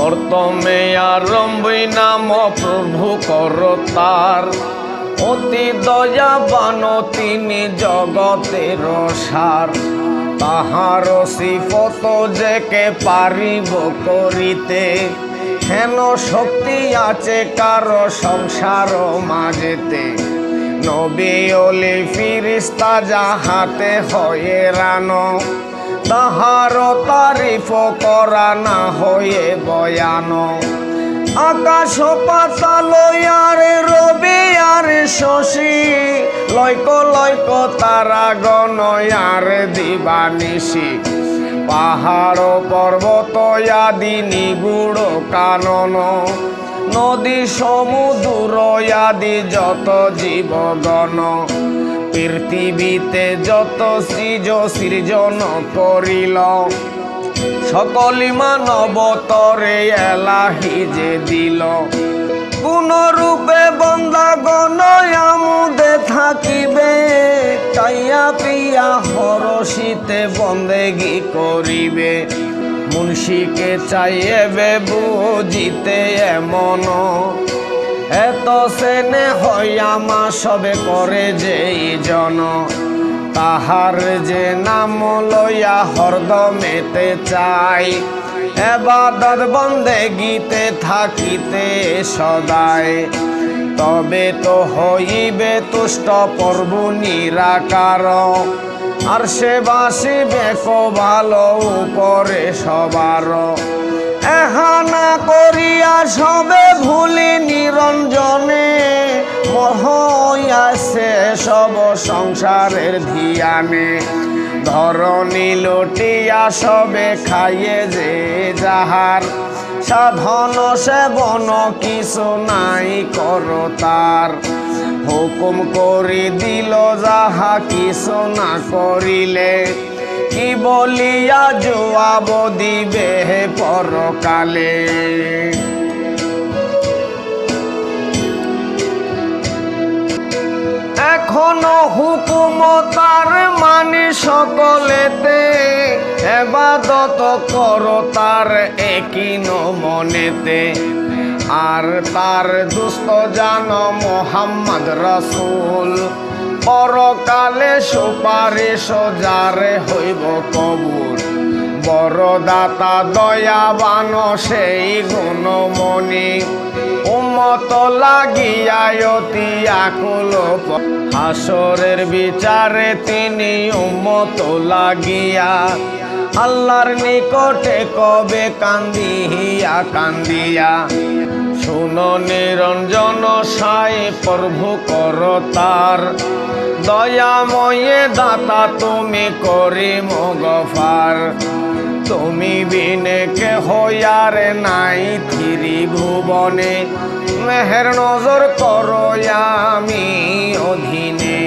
প্রথমে আরম্ভই নাম প্রভু করতার, অতি দয়াবান তিনি জগতের সার। তাহার সিফত যে কে পারিব করিতে, হেন শক্তি আছে কারো সংসার মাঝেতে। নবী ওলি ফিরিস্তা যাহাতে হয়ে রানো, তাহার তারিফ করা না হয়ে বয়ান। আকাশ পাতাল আর রবি আর শশী, লৈক লৈক তারা গণ আর দিবানিশি। পাহাড় পর্বত আদি নিগুড় কানন, নদী সমুদ্র আদি যত জীবগণ। পৃথিবীতে যত সৃজন করিল, সকলি মানবতরে এলাহি যে দিল। কোন রূপে বন্দাগণ আমুদে থাকিবে, চাইয়া পিয়া হরষিতে বন্দেগি করিবে। মুন্সিকে চাইবে বুঝিতে এমন, এত সেনে হইয়ামা সবে করে যেই জন। তাহার যে নাম লইয়া হরদমেতে চাই, এবাদত বন্দেগিতে থাকিতে সদায়। তবে তো হইবে তুষ্ট প্রভু নিরাকার, আর সে বাসিবে ভালো উপরে সবার। এহানা করিয়া সবে ভুলি নিরঞ্জনে, মহইয়াছে সব সংসারের ধিয়ানে। ধরণী লুটিয়া সবে খাইয়ে যে যাহার, সাধন সেবন কিছু নাই করো তার। হুকুম করি দিল যাহা কিছু না করিলে, কি বলিয়া জবাব দিবে পরকালে। এখনো হুকুম তার মানি সকলেতে, এবাদত করো তার একই মনেতে। আর তার দুস্থ জানো মোহাম্মদ রসুল, পরকালে সুপারিশ যারে হইব কবুল। বড়দাতা দয়াবান সেই গুণমণি, উম্মত লাগিয়া অতি আকুল। হাসরের বিচারে তিনি উম্মত লাগিয়া, আল্লাহর নিকটে কবে কান্দিয়া কান্দিয়া। শুনো নিরঞ্জন সাই প্রভু করতার, দয়াময়ে দাতা তুমি করিম গফার। তুমি বিনে কেহ আর নাই ত্রিভুবনে, মেহের নজর করো আমি অধীনে।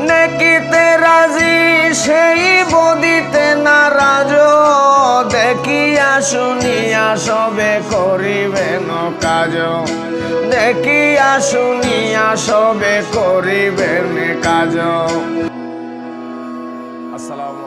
নেকিতে রাজি সেই বদিতে নারাজ, দেখিয়া শুনিয়া সবে করিবেন কাজ। দেখিয়া শুনিয়া সবে করিবেন কাজ। আসসালামু